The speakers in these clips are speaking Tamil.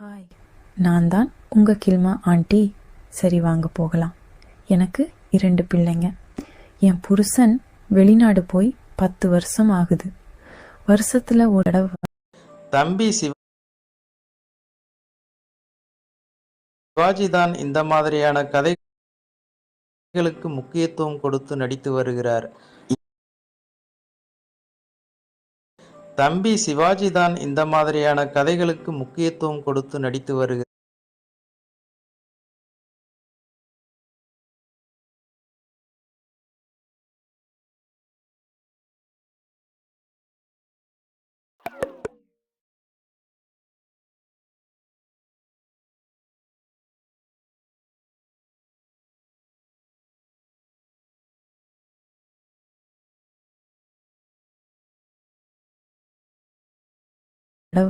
ஹாய், நான் தான் உங்கள் கில்மா ஆண்டி. சரி, வாங்க போகலாம். எனக்கு 2 பிள்ளைங்க. என் புருஷன் வெளிநாடு போய் 10 வருஷம் ஆகுது. வருஷத்துல ஒரு தடவை. தம்பி சிவாஜி தான் இந்த மாதிரியான கதைகளுக்கு முக்கியத்துவம் கொடுத்து நடித்து வருகிறார். தம்பி சிவாஜி தான் இந்த மாதிரியான கதைகளுக்கு முக்கியத்துவம் கொடுத்து நடித்து வருகிறார்.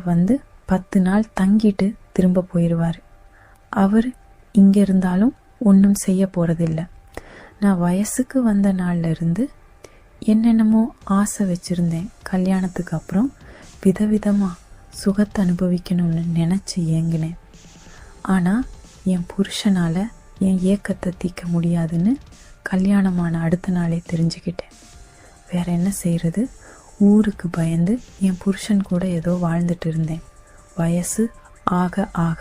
வந்து 10 நாள் தங்கிட்டு திரும்ப போயிடுவார். அவர் இங்கே இருந்தாலும் ஒன்றும் செய்ய போகிறதில்ல. நான் வயசுக்கு வந்த நாள்ல இருந்து என்னென்னமோ ஆசை வச்சுருந்தேன். கல்யாணத்துக்கு அப்புறம் விதவிதமாக சுகத்தை அனுபவிக்கணும்னு நினச்சி ஏங்கினேன். ஆனால் என் புருஷனால் என் ஏக்கத்தை தீர்க்க முடியாதுன்னு கல்யாணமான அடுத்த நாளே தெரிஞ்சுக்கிட்டேன். வேற என்ன செய்கிறது? ஊருக்கு பயந்து என் புருஷன் கூட ஏதோ வாழ்ந்துட்டு இருந்தேன். வயசு ஆக ஆக